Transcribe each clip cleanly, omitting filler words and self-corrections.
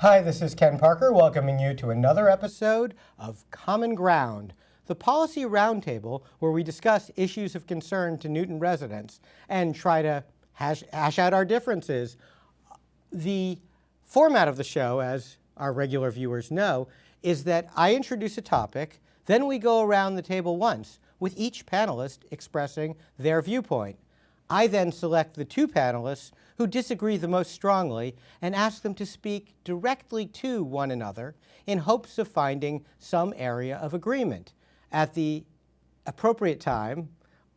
Hi, this is Ken Parker welcoming you to another episode of Common Ground, the policy roundtable where we discuss issues of concern to Newton residents and try to hash out our differences. The format of the show, as our regular viewers know, is that I introduce a topic, then we go around the table once, with each panelist expressing their viewpoint. I then select the two panelists who disagree the most strongly and ask them to speak directly to one another in hopes of finding some area of agreement. At the appropriate time,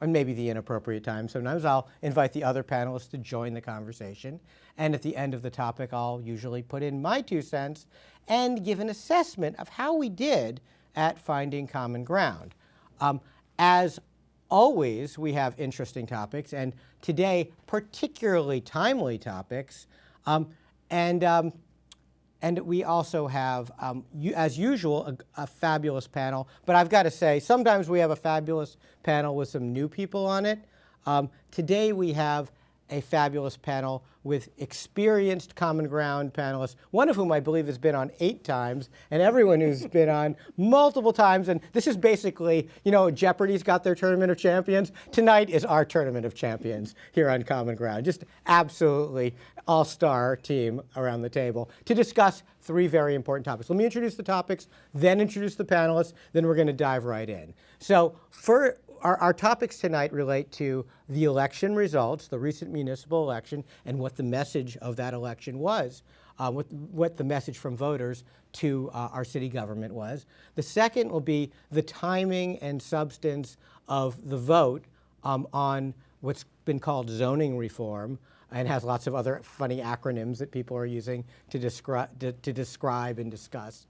or maybe the inappropriate time, sometimes I'll invite the other panelists to join the conversation. And at the end of the topic, I'll usually put in my 2 cents and give an assessment of how we did at finding common ground. As always, we have interesting topics, and today, particularly timely topics. And we also have, as usual, a fabulous panel. But I've got to say, sometimes we have a fabulous panel with some new people on it. Today, we have a fabulous panel with experienced Common Ground panelists, one of whom I believe has been on 8 times, and everyone who's been on multiple times. And this is basically, you know, Jeopardy's got their Tournament of Champions. Tonight is our Tournament of Champions here on Common Ground. Just absolutely all-star team around the table to discuss 3 very important topics. Let me introduce the topics, then introduce the panelists, then we're going to dive right in. So for our topics tonight relate to the election results, the recent municipal election, and what the message of that election was, what the message from voters to our city government was. The second will be the timing and substance of the vote on what's been called zoning reform, and has lots of other funny acronyms that people are using to describe and discuss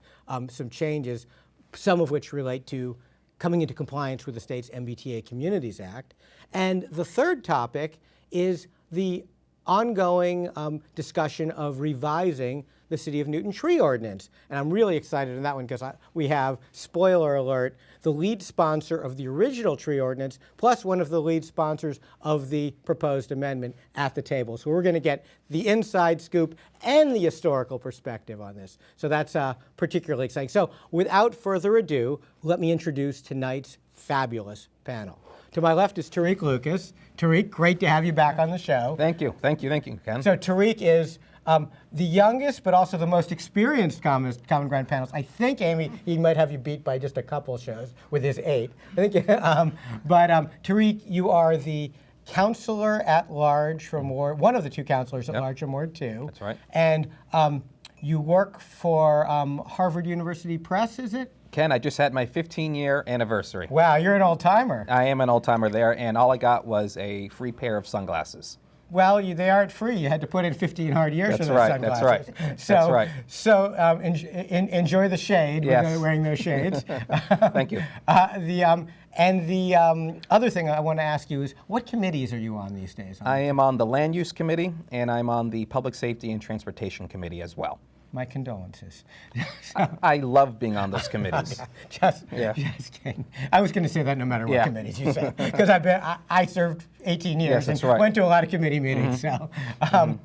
some changes, some of which relate to coming into compliance with the state's MBTA Communities Act. And the third topic is the ongoing discussion of revising the City of Newton tree ordinance. And I'm really excited in that one because we have, spoiler alert, the lead sponsor of the original tree ordinance plus one of the lead sponsors of the proposed amendment at the table. So we're going to get the inside scoop and the historical perspective on this. So that's particularly exciting. So without further ado, let me introduce tonight's fabulous panel. To my left is Tarik Lucas. Tarik, great to have you back on the show. Thank you, Ken. So Tarik is the youngest, but also the most experienced Common Ground panelist. I think, Amy, he might have you beat by just a couple shows with his 8. I think, but Tarik, you are the counselor at large from Ward, one of the 2 counselors at large from Ward 2. That's right. And you work for Harvard University Press, is it? Ken, I just had my 15-year anniversary. Wow, you're an old-timer. I am an old-timer there, and all I got was a free pair of sunglasses. Well, they aren't free. You had to put in 15 hard years for those sunglasses. That's right. So, that's right. So enjoy the shade. Yes. We're wearing those shades. Thank you. The other thing I want to ask you is, what committees are you on these days? I am on the Land Use Committee, and I'm on the Public Safety and Transportation Committee as well. My condolences. I love being on those committees. Just kidding. I was going to say that no matter what committees you say, because I served 18 years and went to a lot of committee meetings. So, so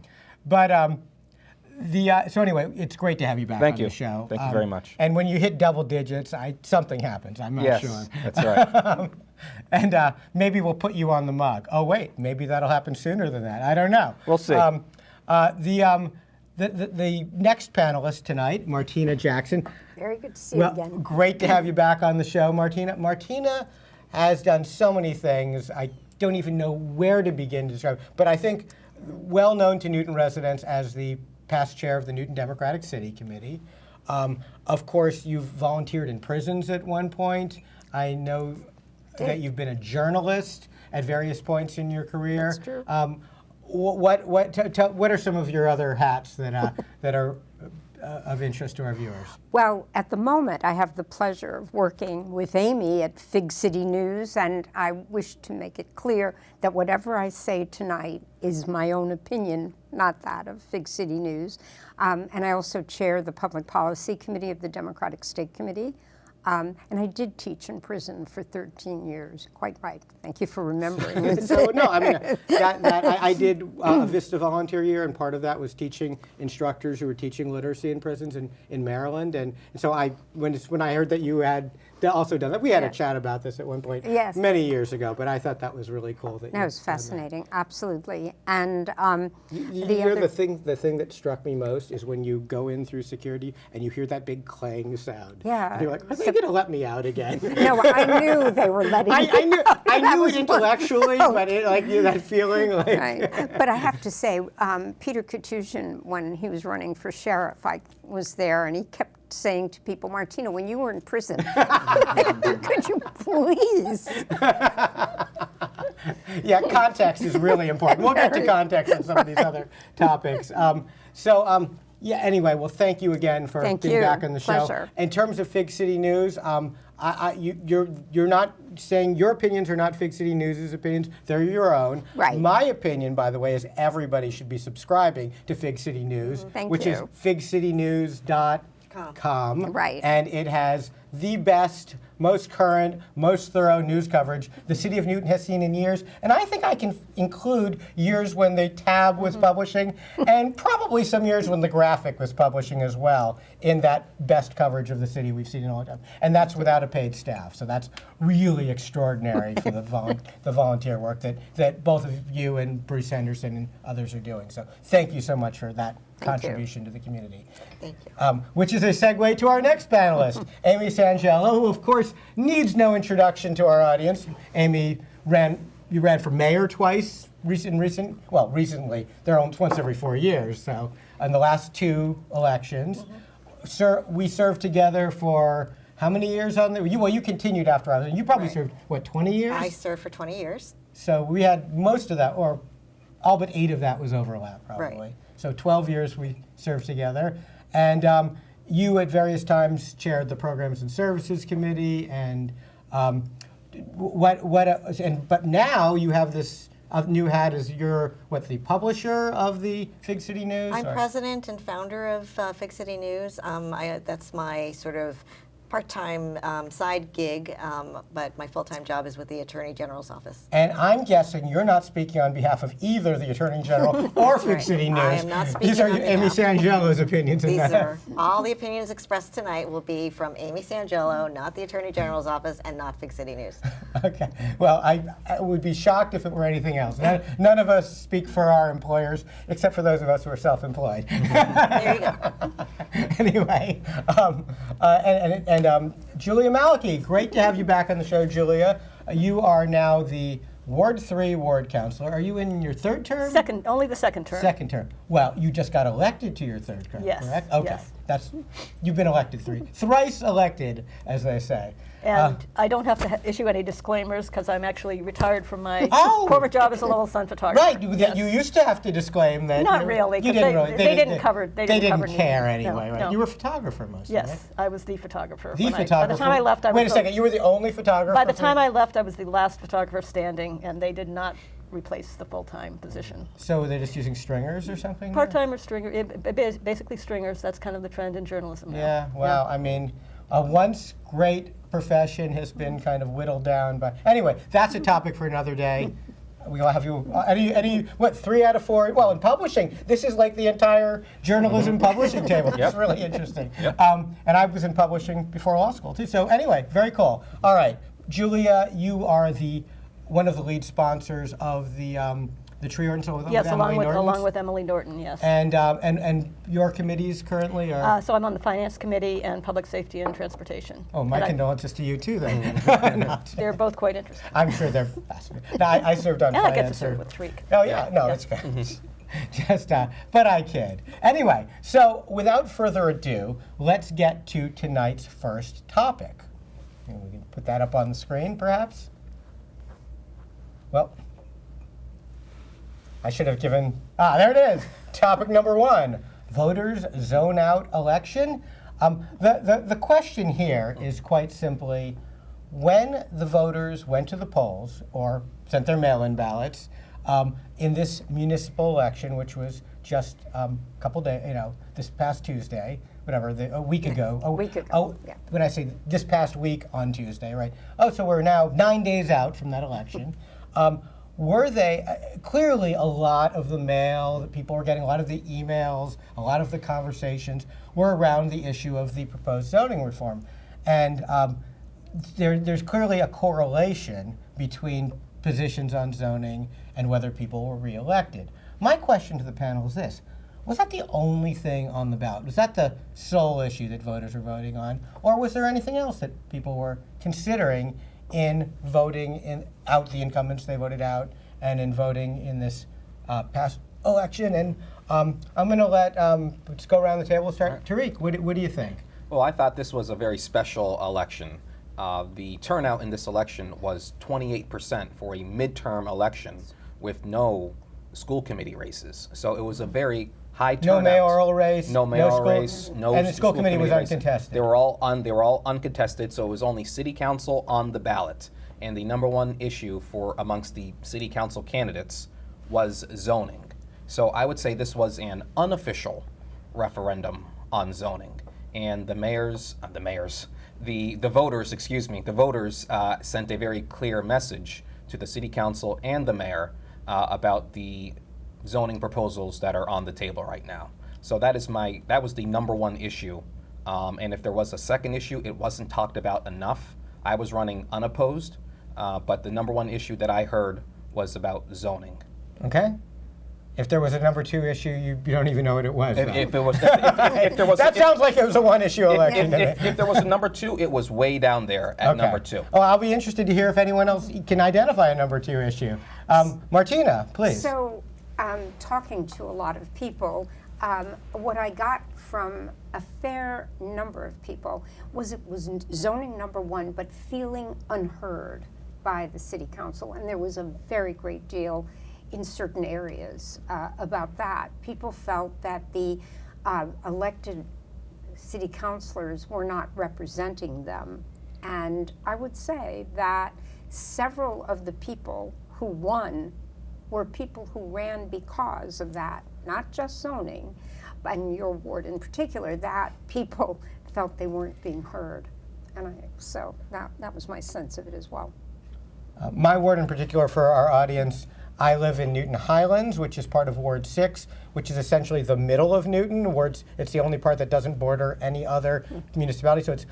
anyway, it's great to have you back on the show. Thank you very much. And when you hit double digits, something happens. I'm not sure. Yes, that's right. And maybe we'll put you on the mug. Oh wait, maybe that'll happen sooner than that. I don't know. We'll see. The next panelist tonight, Martina Jackson. Very good to see you again. Great to have you back on the show, Martina. Martina has done so many things. I don't even know where to begin to describe, but I think well known to Newton residents as the past chair of the Newton Democratic City Committee. Of course, you've volunteered in prisons at one point. I know that you've been a journalist at various points in your career. That's true. What are some of your other hats that are of interest to our viewers? Well, at the moment, I have the pleasure of working with Amy at Fig City News, and I wish to make it clear that whatever I say tonight is my own opinion, not that of Fig City News. And I also chair the Public Policy Committee of the Democratic State Committee. And I did teach in prison for 13 years. Quite right. Thank you for remembering. So no, I mean I did a Vista volunteer year, and part of that was teaching instructors who were teaching literacy in prisons in Maryland. And so when I heard that you had also done that, we had a chat about this at one point many years ago. But I thought that was really cool. That was fascinating, absolutely. And the thing that struck me most is when you go in through security and you hear that big clang sound. Yeah. And you're like, are they going to let me out again? No, I knew they were letting me out. I knew it intellectually, but that feeling. Right. But I have to say, Peter Katusian, when he was running for sheriff, I was there, and he kept saying to people, Martina, when you were in prison, could you please? Yeah, context is really important. We'll get to context on some of these other topics. Yeah, anyway, well, thank you again for being back on the show. Pleasure. In terms of Fig City News, you're not saying your opinions are not Fig City News' opinions. They're your own. Right. My opinion, by the way, is everybody should be subscribing to Fig City News, which is figcitynews.com. Right. And it has the best, most current, most thorough news coverage the city of Newton has seen in years. And I think I can include years when the Tab was publishing, and probably some years when the Graphic was publishing as well, in that best coverage of the city we've seen in a long time. And that's without a paid staff. So that's really extraordinary for the volunteer work that both of you and Bruce Henderson and others are doing. So thank you so much for that contribution to the community. Thank you. Which is a segue to our next panelist, Amy Sangiolo, who of course needs no introduction to our audience. Amy you ran for mayor twice recently. They're once every 4 years. So in the last two elections, we served together for how many years on there? You continued after I was. You probably served 20 years? I served for 20 years. So we had most of that, or all but 8 of that was overlap, probably. Right. So 12 years we served together. And you at various times chaired the Programs and Services Committee, and but now you have this new hat as you're the publisher of the Fig City News? I'm president and founder of Fig City News. That's my sort of part-time side gig, but my full-time job is with the Attorney General's office. And I'm guessing you're not speaking on behalf of either the Attorney General or Fig City News. I am not speaking These are on Amy Sangiolo's opinions. These are all the opinions expressed tonight will be from Amy Sangiolo, not the Attorney General's office, and not Fig City News. Okay. Well, I would be shocked if it were anything else. None of us speak for our employers, except for those of us who are self-employed. There you go. Anyway, Julia Malakie, great to have you back on the show, Julia. You are now the Ward 3 ward councilor. Are you in your third term? Only the second term. Second term. Well, you just got elected to your third term, yes, correct? Okay. Yes. You've been elected thrice elected, as they say. And I don't have to issue any disclaimers because I'm actually retired from my corporate job as a level sun photographer. Right, you used to have to disclaim that. Not really, because they didn't care anyway, right? No. You were a photographer mostly, right? Yes, I was the photographer. The photographer. By the time I left, I was. Wait a second, you were the only photographer? By the time I left, I was the last photographer standing, and they did not replace the full-time position. So they're just using stringers or something? Part-time or stringer, basically stringers. That's kind of the trend in journalism now. Yeah, well, I mean, a once great profession has been kind of whittled down by. Anyway, that's a topic for another day. We'll have you, 3 out of 4? Well, in publishing, this is like the entire journalism publishing table. It's really interesting. Yep. And I was in publishing before law school, too. So anyway, very cool. All right, Julia, you are one of the lead sponsors of the tree ordinance. Yes, along with Emily Norton, yes. And your committees currently are? So I'm on the Finance Committee and Public Safety and Transportation. Oh, my condolences to you too then. They're both quite interesting. I'm sure they're fascinating. No, I served on and finance. I get to serve with Tarik. Oh yeah, no, it's good. But I kid. Anyway, so without further ado, let's get to tonight's first topic. And we can put that up on the screen, perhaps. Well, I should have given, there it is. Topic number 1, voters zone out election. The question here is quite simply, when the voters went to the polls or sent their mail-in ballots in this municipal election, which was just a couple days, this past Tuesday, a week ago. A week ago, Oh, yeah. when I say this past week on Tuesday, right? Oh, so we're now 9 days out from that election. Were they, clearly a lot of the mail that people were getting, a lot of the emails, a lot of the conversations were around the issue of the proposed zoning reform. And there's clearly a correlation between positions on zoning and whether people were reelected. My question to the panel is this: was that the only thing on the ballot? Was that the sole issue that voters were voting on? Or was there anything else that people were considering in voting out the incumbents they voted out and in voting in this past election? And I'm going to let's go around the table and start. Tarik, what do you think? Well, I thought this was a very special election. The turnout in this election was 28% for a midterm election with no school committee races. So it was a very high turnout. No mayoral race. No mayoral school, race. No. And the school committee was races. uncontested. They were all uncontested. So it was only city council on the ballot. And the number one issue amongst the city council candidates was zoning. So I would say this was an unofficial referendum on zoning. And the voters sent a very clear message to the city council and the mayor about the zoning proposals that are on the table right now. So that was the number one issue. And if there was a second issue, it wasn't talked about enough. I was running unopposed, but the number one issue that I heard was about zoning. Okay. If there was a number two issue, you don't even know what it was. If there was Sounds like it was a one-issue election. If there was a number two, it was way down there at number two. Oh, I'll be interested to hear if anyone else can identify a number two issue. Martina, please. So, talking to a lot of people, what I got from a fair number of people was it was zoning number one, but feeling unheard by the city council. And there was a very great deal in certain areas about that. People felt that the elected city councilors were not representing them. And I would say that several of the people who won were people who ran because of that, not just zoning, but in your ward in particular, that people felt they weren't being heard. And so that was my sense of it as well. My ward in particular, for our audience, I live in Newton Highlands, which is part of Ward 6, which is essentially the middle of Newton. It's the only part that doesn't border any other municipality. So it's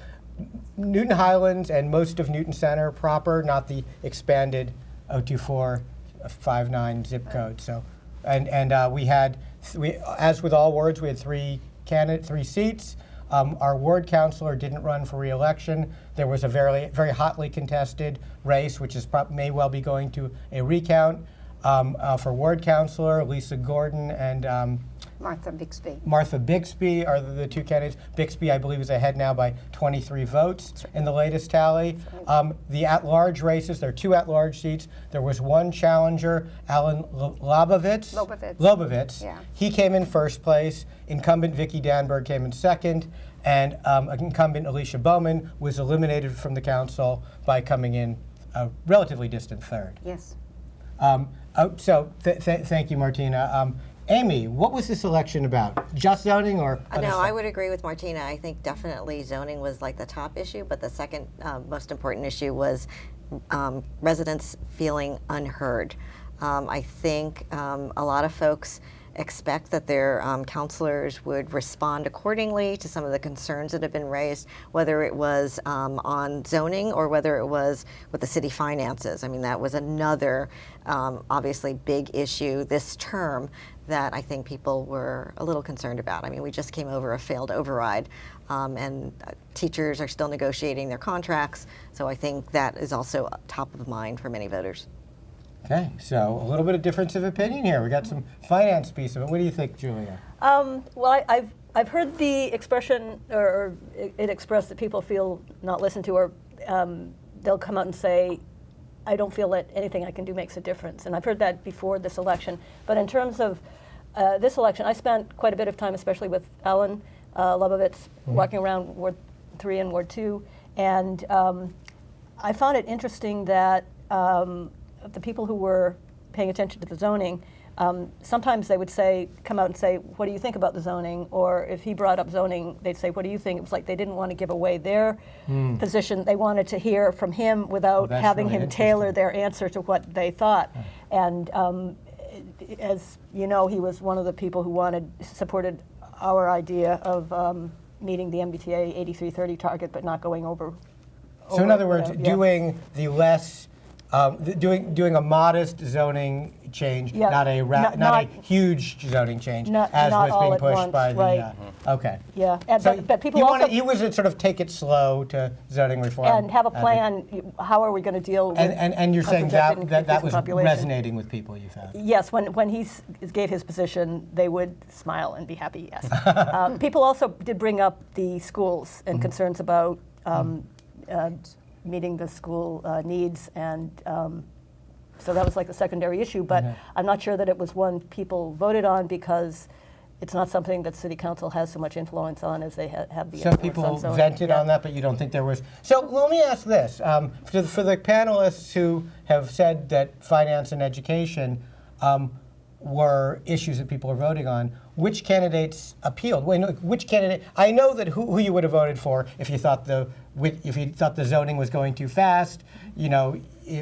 Newton Highlands and most of Newton Center proper, not the expanded 02459 zip code. So, and we had, as with all wards, we had three seats. Our ward councilor didn't run for re-election. There was a very, very hotly contested race, which may well be going to a recount. For ward councilor, Lisa Gordon and Martha Bixby. Martha Bixby are the two candidates. Bixby, I believe, is ahead now by 23 votes in the latest tally. The at-large races, there are two at-large seats. There was one challenger, Alan Lobovitz. Yeah. He came in first place. Incumbent Vicki Danberg came in second. And incumbent Alicia Bowman was eliminated from the council by coming in a relatively distant third. Yes. Thank you, Martina. Amy, what was this election about? Just zoning or other No, stuff? I would agree with Martina. I think definitely zoning was like the top issue, but the second most important issue was residents feeling unheard. I think a lot of folks expect that their counselors would respond accordingly to some of the concerns that have been raised, whether it was on zoning or whether it was with the city finances. I mean, that was another obviously big issue this term that I think people were a little concerned about. I mean, we just came over a failed override, and teachers are still negotiating their contracts, so I think that is also top of mind for many voters. Okay, so a little bit of difference of opinion here. We got some finance piece of it. What do you think, Julia? Well, I've heard the expression, or it expressed that people feel not listened to, or they'll come out and say, I don't feel that anything I can do makes a difference. And I've heard that before this election. But in terms of this election, I spent quite a bit of time, especially with Alan Lobovitz, walking around Ward 3 and Ward 2. And I found it interesting that the people who were paying attention to the zoning Sometimes they would say, come out and say, what do you think about the zoning? Or if he brought up zoning, they'd say, what do you think? It was like they didn't want to give away their position. They wanted to hear from him without that's having really him tailor their answer to what they thought. And as you know, he was one of the people who supported our idea of meeting the MBTA 8330 target, but not going over. So in other words, doing the less, doing a modest zoning change, Yeah, not a huge zoning change, as not was all being at pushed once, by the. right. Okay. Yeah, and, So but people also he was to sort of take it slow to zoning reform and have a plan. How are we going to deal with? And you're a saying projected that increase in was population? resonating with people, you found. Yes, when he gave his position, they would smile and be happy, yes. People also did bring up the schools and concerns about meeting the school needs, and so that was like the secondary issue, but I'm not sure that it was one people voted on because it's not something that City Council has so much influence on as they have the Some influence people on zoning. vented on that, but you don't think there was. So let me ask this. For the panelists who have said that finance and education were issues that people are voting on, which candidates appealed? Which candidate? I know that who you would have voted for if you thought the zoning was going too fast,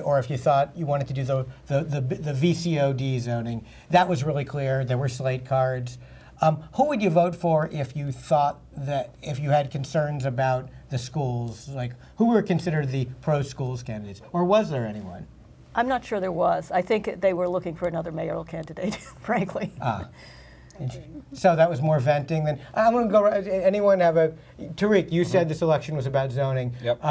or if you thought you wanted to do the VCOD zoning. That was really clear. There were slate cards. Who would you vote for if you thought that if you had concerns about the schools? Like, who were considered the pro-schools candidates, or was there anyone? I'm not sure there was. I think they were looking for another mayoral candidate, frankly. So that was more venting than. I'm going to go. Anyone have a? Tarik, you said this election was about zoning. Yep.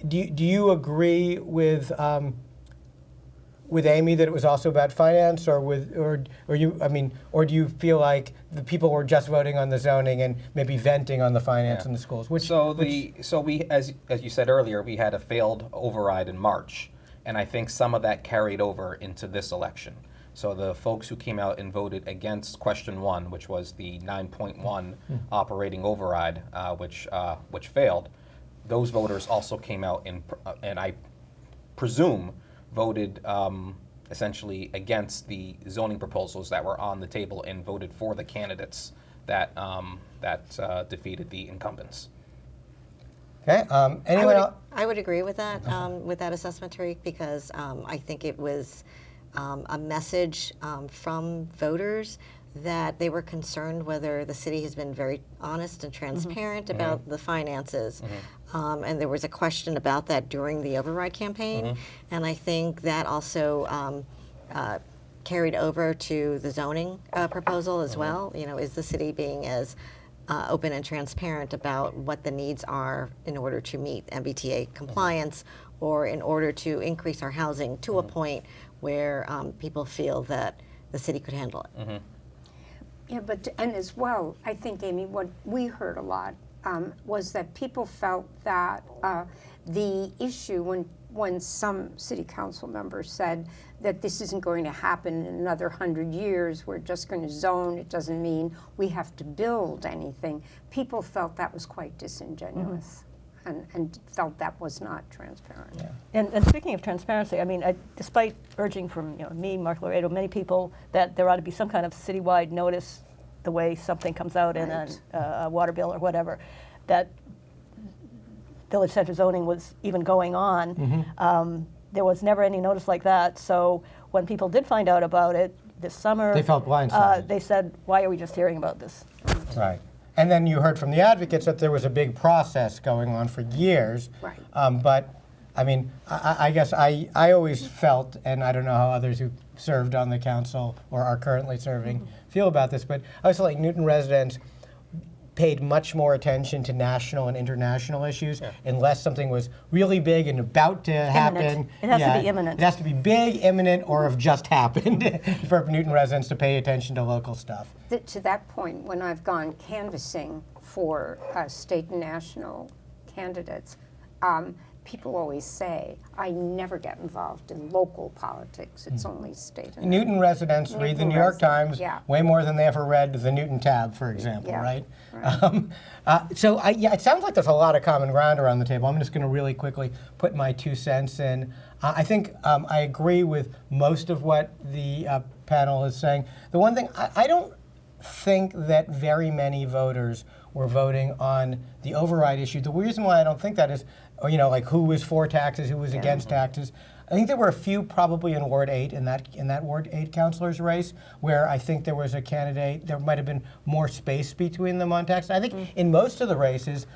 Do you agree with Amy that it was also about finance, or do you feel like the people were just voting on the zoning and maybe venting on the finance and the schools? As you said earlier, we had a failed override in March, and I think some of that carried over into this election. So the folks who came out and voted against question 1, which was the 9.1 operating override, which failed, those voters also came out and I presume voted essentially against the zoning proposals that were on the table and voted for the candidates that defeated the incumbents. Okay. Anyone else? I would agree with that assessment, Tarik, because I think it was a message from voters that they were concerned whether the city has been very honest and transparent about the finances. And there was a question about that during the override campaign. And I think that also carried over to the zoning proposal as well. Is the city being as open and transparent about what the needs are in order to meet MBTA compliance or in order to increase our housing to a point where people feel that the city could handle it. Yeah, and as well, I think, Amy, what we heard a lot was that people felt that the issue when some city council members said that this isn't going to happen in another 100 years, we're just going to zone, it doesn't mean we have to build anything. People felt that was quite disingenuous. And felt that was not transparent. Yeah. And speaking of transparency, I mean, despite urging from me, Mark Laredo, many people that there ought to be some kind of citywide notice the way something comes out in a water bill or whatever, that village center zoning was even going on. There was never any notice like that. So when people did find out about it this summer, They felt blindsided. They said, why are we just hearing about this? Right. And then you heard from the advocates that there was a big process going on for years. Right. But, I mean, I guess I always felt, and I don't know how others who served on the council or are currently serving feel about this, but I always felt like Newton residents paid much more attention to national and international issues unless something was really big and about to happen. It has to be imminent. It has to be big, imminent, or have just happened for Newton residents to pay attention to local stuff. To that point, when I've gone canvassing for state and national candidates, people always say, I never get involved in local politics. It's only state and Newton residents read the Newton New York residents, Times yeah. way more than they ever read the Newton Tab, for example, Yeah, right? right. So it sounds like there's a lot of common ground around the table. I'm just going to really quickly put my 2 cents in. I think I agree with most of what the panel is saying. The one thing, I don't think that very many voters were voting on the override issue. The reason why I don't think that is, like who was for taxes, who was against taxes. I think there were a few probably in Ward 8, in that Ward 8 councilor's race, where I think there was a candidate, there might have been more space between them on taxes. I think in most of the races,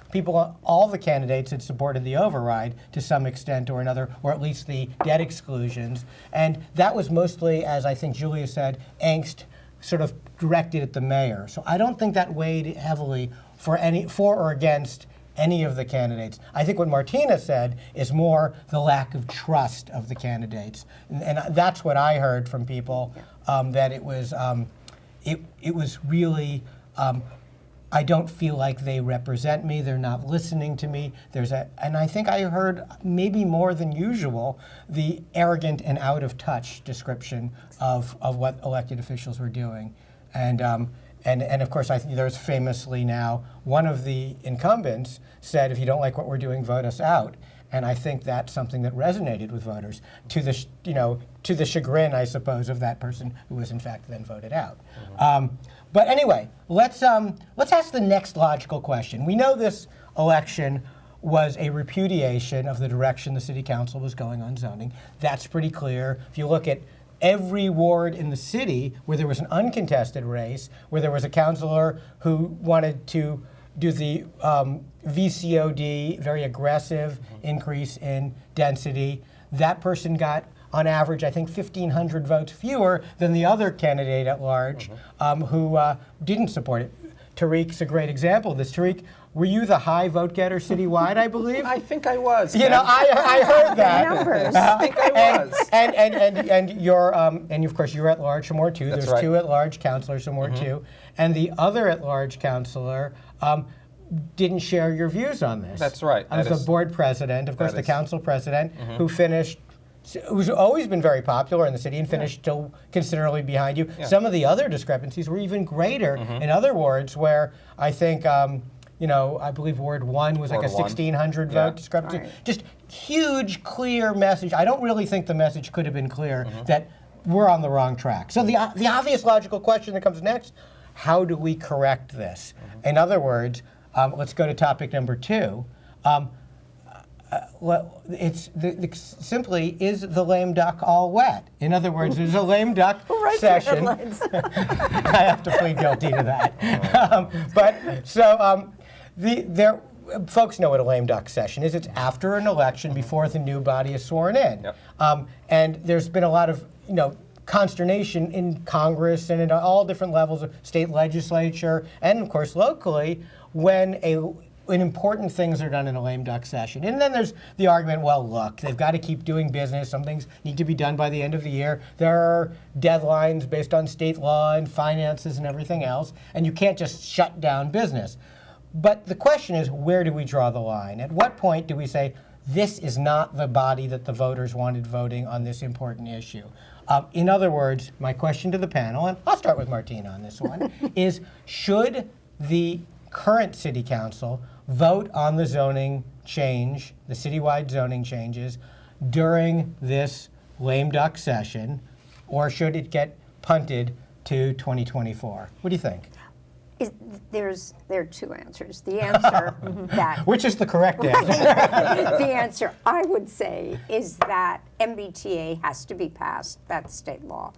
all the candidates had supported the override to some extent or another, or at least the debt exclusions. And that was mostly, as I think Julia said, angst sort of directed at the mayor. So I don't think that weighed heavily for or against any of the candidates. I think what Martina said is more the lack of trust of the candidates, and that's what I heard from people. That it was really. I don't feel like they represent me. They're not listening to me. And I think I heard maybe more than usual the arrogant and out of touch description of what elected officials were doing, and of course I think there's famously now one of the incumbents said, if you don't like what we're doing, vote us out. And I think that's something that resonated with voters to the chagrin, I suppose, of that person who was in fact then voted out. But anyway, let's ask the next logical question. We know this election was a repudiation of the direction the city council was going on zoning. That's pretty clear. If you look at every ward in the city where there was an uncontested race, where there was a councilor who wanted to do the VCOD, very aggressive increase in density, that person got, on average, I think 1,500 votes fewer than the other candidate at large who didn't support it. Tarik's a great example of this. Tarik, were you the high vote getter citywide, I believe? I think I was. I heard that. Numbers. I think I was. And of course you're at large from Ward 2. That's There's right. 2 at large councilors from Ward 2, and the other at large councilor didn't share your views on this. That's right. I was the board president, of course, the council president, who finished. Who's always been very popular in the city and finished still considerably behind you. Yeah. Some of the other discrepancies were even greater in other wards where I think, I believe Ward 1 was like a Ward 1. 1,600 Yeah. vote discrepancy. Right. Just huge, clear message. I don't really think the message could have been clear that we're on the wrong track. So the obvious logical question that comes next, how do we correct this? In other words, let's go to topic number 2. It's simply, is the lame duck all wet? In other words, there's a lame duck session. I have to plead guilty to that. Folks know what a lame duck session is. It's after an election, before the new body is sworn in. Yep. And there's been a lot of consternation in Congress and at all different levels of state legislature and of course locally when important things are done in a lame duck session. And then there's the argument, well, look, they've got to keep doing business. Some things need to be done by the end of the year. There are deadlines based on state law and finances and everything else, and you can't just shut down business. But the question is, where do we draw the line? At what point do we say, this is not the body that the voters wanted voting on this important issue? In other words, my question to the panel, and I'll start with Martina on this one, is should the current city council vote on the zoning change, the citywide zoning changes, during this lame duck session, or should it get punted to 2024? What do you think? There are 2 answers. The answer that Which is the correct answer? the answer I would say is that MBTA has to be passed. That's state law.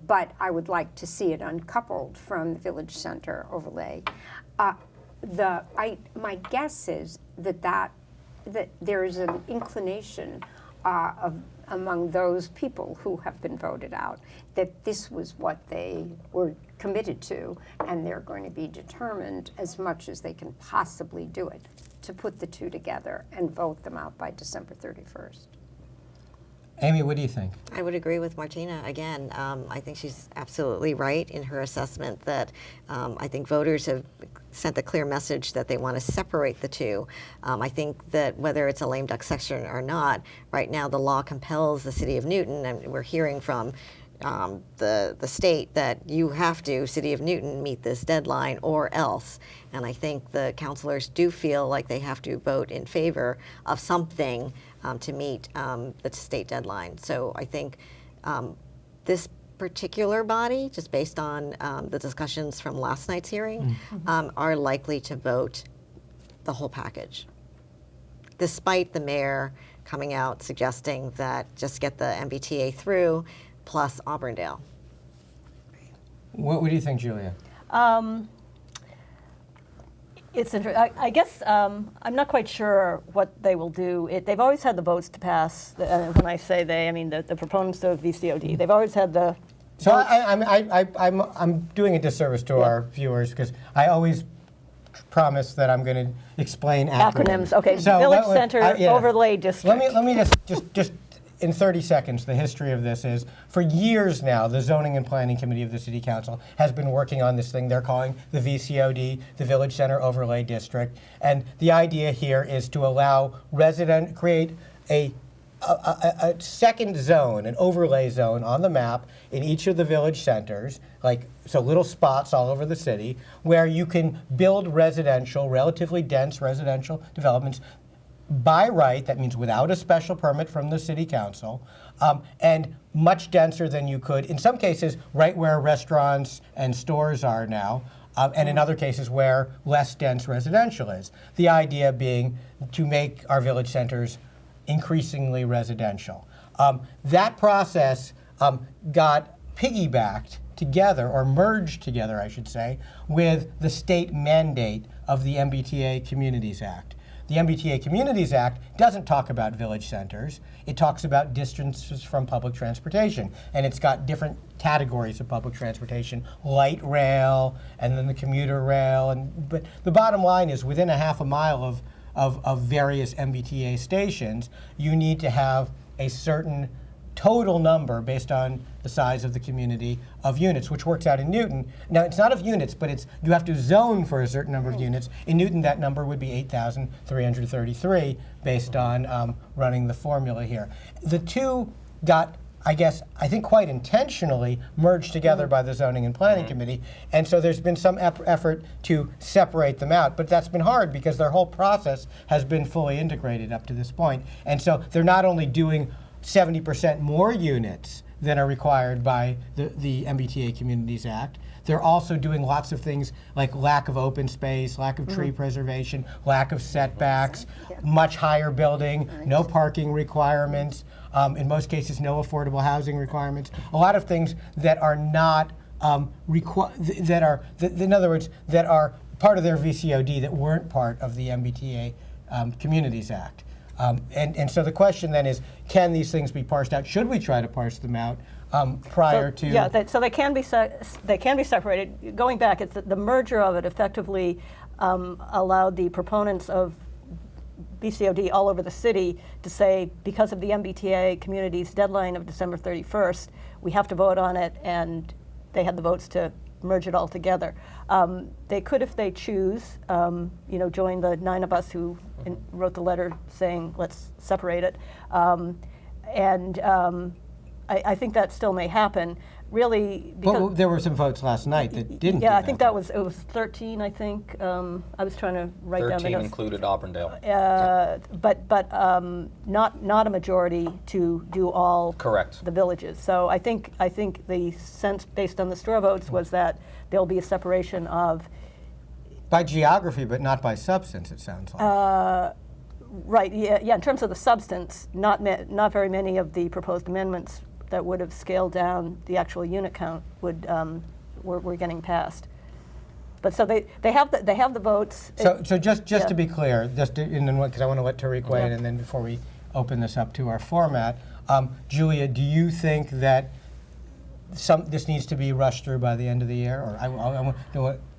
But I would like to see it uncoupled from the village center overlay. My guess is that there is an inclination among those people who have been voted out that this was what they were committed to, and they're going to be determined as much as they can possibly do it to put the 2 together and vote them out by December 31st. Amy, what do you think? I would agree with Martina. Again, I think she's absolutely right in her assessment that I think voters have sent a clear message that they want to separate the two. I think that whether it's a lame duck section or not, right now the law compels the city of Newton, and we're hearing from the state that you have to, City of Newton, meet this deadline or else. And I think the councilors do feel like they have to vote in favor of something to meet the state deadline. So I think this particular body, just based on the discussions from last night's hearing, are likely to vote the whole package, despite the mayor coming out suggesting that just get the MBTA through plus Auburndale. What do you think, Julia? It's interesting. I guess I'm not quite sure what they will do. They've always had the votes to pass. When I say they, I mean the proponents of VCOD. They've always had the. So I'm doing a disservice to our viewers because I always promise that I'm going to explain acronyms. Okay, So Village Center Overlay District. Let me just in 30 seconds, the history of this is, for years now, the Zoning and Planning Committee of the City Council has been working on this thing they're calling the VCOD, the Village Center Overlay District. And the idea here is to allow create a second zone, an overlay zone on the map in each of the village centers, so little spots all over the city, where you can build relatively dense residential developments by right, that means without a special permit from the city council, and much denser than you could, in some cases, right where restaurants and stores are now, and in other cases where less dense residential is. The idea being to make our village centers increasingly residential. That process got piggybacked together, or merged together, I should say, with the state mandate of the MBTA Communities Act. The MBTA Communities Act doesn't talk about village centers. It talks about distances from public transportation. And it's got different categories of public transportation, light rail, and then the commuter rail. But the bottom line is, within a half a mile of various MBTA stations, you need to have a certain total number based on the size of the community of units, which works out in Newton. Now, it's not of units, but you have to zone for a certain number of units. In Newton, that number would be 8,333 based on running the formula here. The two got, I think quite intentionally, merged together by the Zoning and Planning Committee. And so there's been some effort to separate them out. But that's been hard because their whole process has been fully integrated up to this point. And so they're not only doing 70% more units than are required by the MBTA Communities Act. They're also doing lots of things like lack of open space, lack of tree preservation, lack of setbacks, much higher building, no parking requirements, in most cases no affordable housing requirements. A lot of things that are not in other words, that are part of their VCOD that weren't part of the MBTA Communities Act. And so the question then is, can these things be parsed out? Should we try to parse them out prior to? Yeah, so they can be separated. Going back, it's the merger of it effectively allowed the proponents of VCOD all over the city to say, because of the MBTA community's deadline of December 31st, we have to vote on it, and they had the votes to merge it all together. They could, if they choose, join the 9 of us who wrote the letter saying, let's separate it. I think that still may happen. Really, because well, there were some votes last night that didn't. Yeah, I think it was 13. I think I was trying to write down the 13 notes. included Auburndale. But not a majority to do all Correct. the villages. So I think the sense based on the straw votes was that there'll be a separation of. By geography, but not by substance, it sounds like. Right. Yeah. In terms of the substance, not very many of the proposed amendments that would have scaled down the actual unit count were getting passed. But so they have the votes. So just to be clear, because I want to let Tarik weigh in, and then before we open this up to our format, Julia, do you think that this needs to be rushed through by the end of the year, or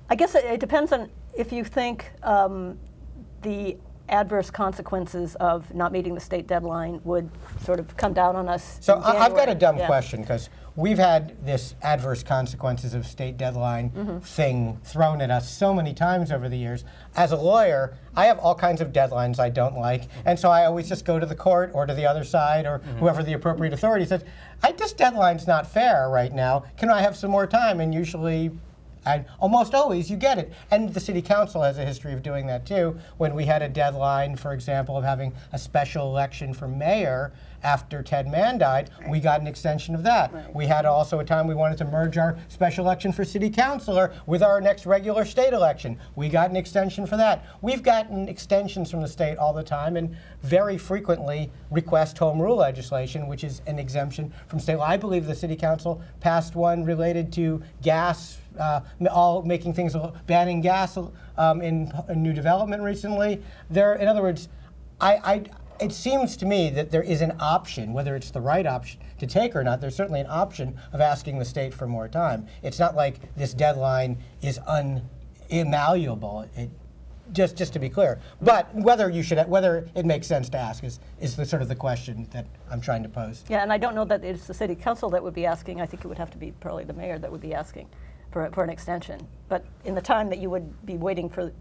I guess it depends on if you think the adverse consequences of not meeting the state deadline would sort of come down on us. So in I've got a January. dumb Yeah. question, because we've had this adverse consequences of state deadline thing thrown at us so many times over the years. As a lawyer, I have all kinds of deadlines I don't like, and so I always just go to the court or to the other side or whoever the appropriate authority says, this deadline's not fair right now. Can I have some more time? And usually, and almost always, you get it. And the city council has a history of doing that too. When we had a deadline, for example, of having a special election for mayor after Ted Mann died, we got an extension of that. We had also a time we wanted to merge our special election for city councilor with our next regular state election. We got an extension for that. We've gotten extensions from the state all the time, and very frequently request home rule legislation, which is an exemption from state law. I believe the city council passed one related to gas, all making things, banning gas in new development recently. In other words, it seems to me that there is an option, whether it's the right option to take or not. There's certainly an option of asking the state for more time. It's not like this deadline is immalleable. Just to be clear, but whether it makes sense to ask is the sort of the question that I'm trying to pose. Yeah, and I don't know that it's the city council that would be asking. I think it would have to be probably the mayor that would be asking for an extension. But in the time that you would be waiting for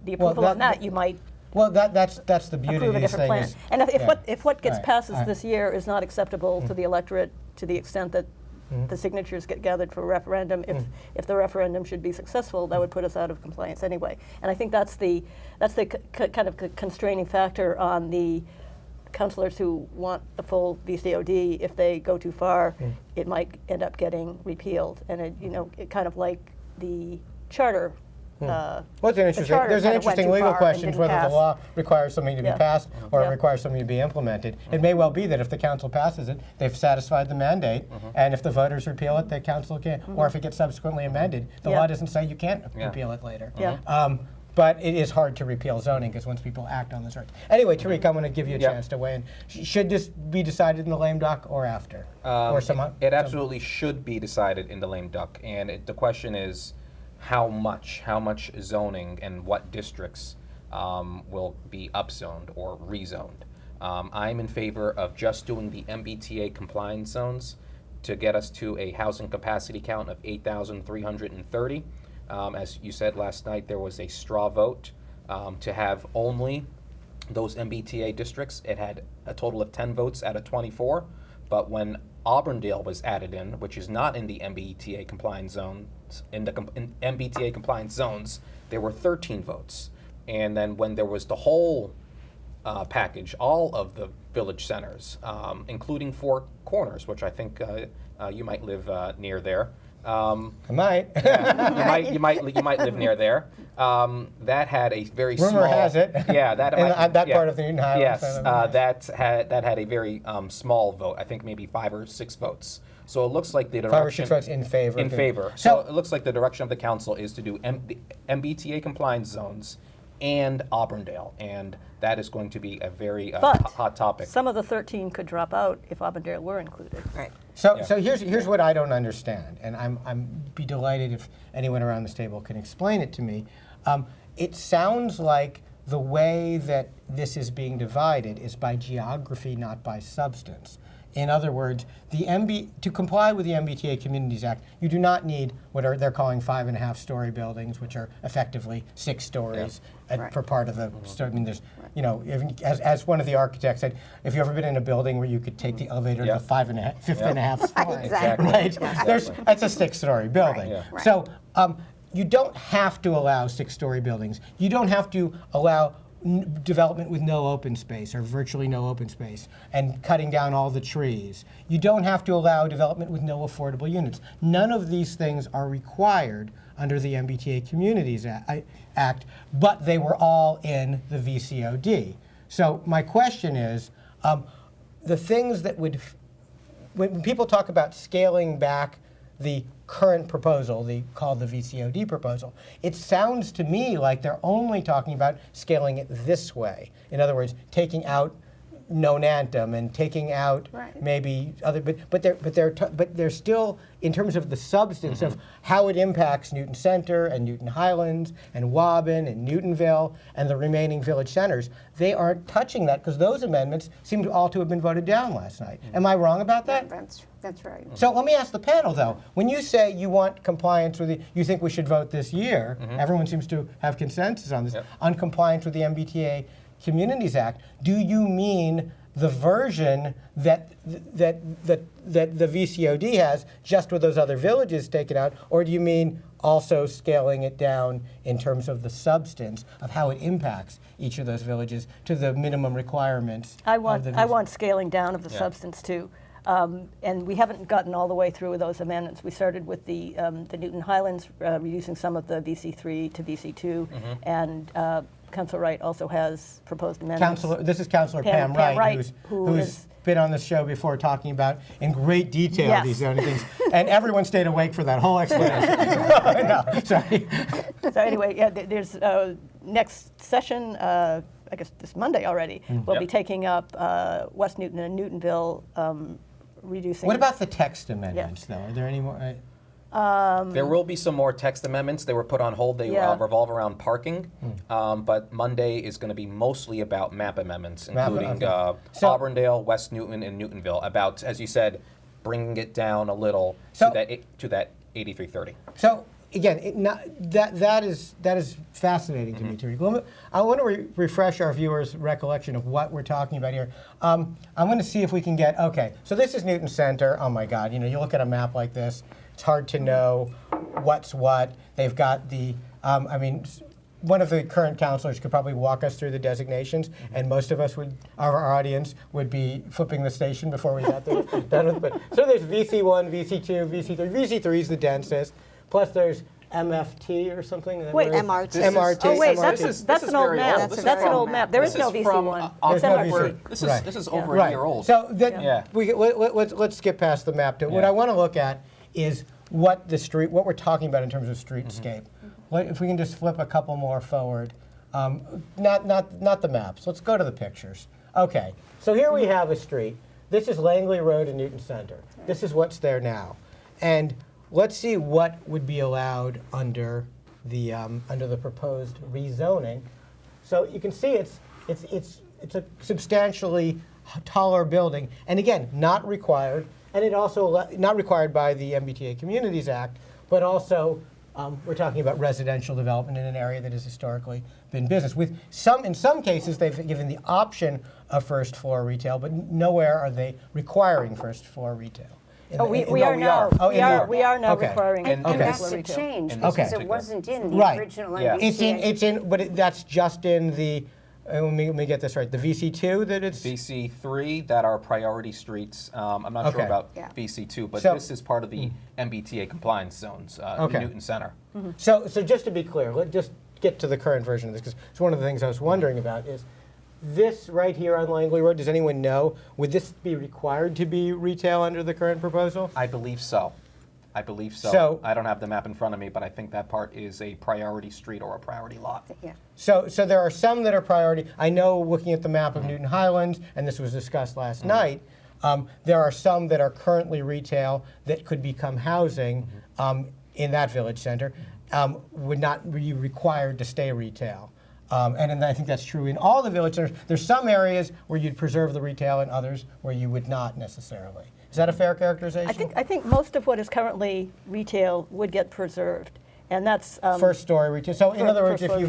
the approval on that, you might that's the beauty approve of a these different plan. things. And if what gets Right. passes Right. this year is not acceptable to the electorate to the extent that the signatures get gathered for a referendum, if the referendum should be successful, that would put us out of compliance anyway. And I think that's the kind of constraining factor on the councilors who want the full VCOD. If they go too far, it might end up getting repealed. And it kind of like the charter. Well, it's an interesting. charter There's an kind of went interesting too legal far and question didn't whether pass. the law requires something to be Yeah. passed or Yeah. it requires something to be implemented. It may well be that if the council passes it, they've satisfied the mandate, and if the voters repeal it, the council can, or if it gets subsequently amended, the Yeah. law doesn't say you can't Yeah. repeal it later. Yeah. But it is hard to repeal zoning because once people act on this right. Anyway, Tarik, I'm going to give you a Yeah. chance to weigh in. Should this be decided in the lame duck or after? Or some? It absolutely should be decided in the lame duck, and the question is how much zoning and what districts will be upzoned or rezoned. I'm in favor of just doing the MBTA compliance zones to get us to a housing capacity count of 8,330. As you said last night, there was a straw vote to have only those MBTA districts. It had a total of 10 votes out of 24, but when Auburndale was added in, which is not in the MBTA compliance zones, in MBTA compliance zones, there were 13 votes. And then when there was the whole package, all of the village centers, including Four Corners, which I think you might live near there. I might. You might live near there. That had a very small. Rumor has it. Yeah, that that part of the Newton Highlands. Yes, that had a very small vote. I think maybe 5 or 6 votes. So it looks like the direction. 5 or 6 votes in favor. In favor. So it looks like the direction of the council is to do MBTA compliance zones and Auburndale, and that is going to be a very hot topic. Some of the 13 could drop out if Auburndale were included. Right. So here's what I don't understand, and I'm be delighted if anyone around this table can explain it to me. It sounds like the way that this is being divided is by geography, not by substance. In other words, to comply with the MBTA Communities Act, you do not need what they're calling 5.5-story buildings, which are effectively 6 stories for part of the story. I mean, there's, as one of the architects said, if you've ever been in a building where you could take the elevator to the 5.5 story, Exactly. right? That's a 6-story building. Right. Right. So you don't have to allow 6-story buildings. You don't have to allow development with no open space or virtually no open space and cutting down all the trees. You don't have to allow development with no affordable units. None of these things are required under the MBTA Communities Act, but they were all in the VCOD. So my question is, the things that when people talk about scaling back the current proposal, called the VCOD proposal, it sounds to me like they're only talking about scaling it this way. In other words, taking out non-anthem and taking out Right. maybe other, but they're still, in terms of the substance of how it impacts Newton Center and Newton Highlands and Waban and Newtonville and the remaining village centers, they aren't touching that because those amendments seem to all to have been voted down last night. Am I wrong about that? That's right. So let me ask the panel, though. When you say you want compliance with you think we should vote this year, everyone seems to have consensus on this, on compliance with the MBTA Communities Act, do you mean the version that the VCOD has, just with those other villages taken out, or do you mean also scaling it down in terms of the substance of how it impacts each of those villages to the minimum requirements? I want scaling down of the substance too. And we haven't gotten all the way through with those amendments. We started with the Newton Highlands, reducing some of the VC3 to VC2, and Councilor Wright also has proposed amendments. This is Councilor Pam Wright, who's been on the show before talking about in great detail these zoning things, and everyone stayed awake for that whole explanation. No, sorry. So anyway, yeah, there's next session, I guess this Monday already, we'll be taking up West Newton and Newtonville, reducing. What about the text amendments, though? Are there any more? There will be some more text amendments. They were put on hold. They revolve around parking. But Monday is going to be mostly about map amendments, including Auburndale, West Newton, and Newtonville. About, as you said, bringing it down a little to that 8330. So again, that is fascinating to me, Tarik. I want to refresh our viewers' recollection of what we're talking about here. I'm going to see if we can get, okay, so this is Newton Center. Oh my God, you look at a map like this, it's hard to know what's what. They've got the, one of the current counselors could probably walk us through the designations, and most of us our audience would be flipping the station before we got there. So there's VC1, VC2, VC3. VC3 is the densest. Plus there's MFT or something. Wait, MRT. MRT. Oh wait, MRT. that's an old map. That's an old map. There is no VC1. There's no VC. This is over a year old. So let's skip past the map. What I want to look at is what we're talking about in terms of streetscape. If we can just flip a couple more forward, not the maps. Let's go to the pictures. Okay, so here we have a street. This is Langley Road in Newton Center. This is what's there now, and let's see what would be allowed under the proposed rezoning. So you can see it's a substantially taller building, and again, not required, and it also not required by the MBTA Communities Act, but also we're talking about residential development in an area that has historically been business. In some cases, they've given the option of first floor retail, but nowhere are they requiring first floor retail. We are now Okay. requiring And Okay. that's the retail. change, In because this it particular. wasn't in the Right. original It's MBTA. in, but that's just in the. Let me get this right. The VC2 that it's. VC3 that are priority streets. I'm not sure Okay. about Yeah. VC2, but So- this is part of the MBTA compliance zones, Newton Center. So just to be clear, let's just get to the current version of this, because it's one of the things I was wondering about is this right here on Langley Road. Does anyone know? Would this be required to be retail under the current proposal? I believe so. So- I don't have the map in front of me, but I think that part is a priority street or a priority lot. Yeah. So there are some that are priority. I know, looking at the map of Newton Highlands, and this was discussed last night, there are some that are currently retail that could become housing in that village center, would not be required to stay retail. And I think that's true in all the village centers. There's some areas where you'd preserve the retail and others where you would not necessarily. Is that a fair characterization? I think most of what is currently retail would get preserved, and that's First story retail. So in other words, first if floor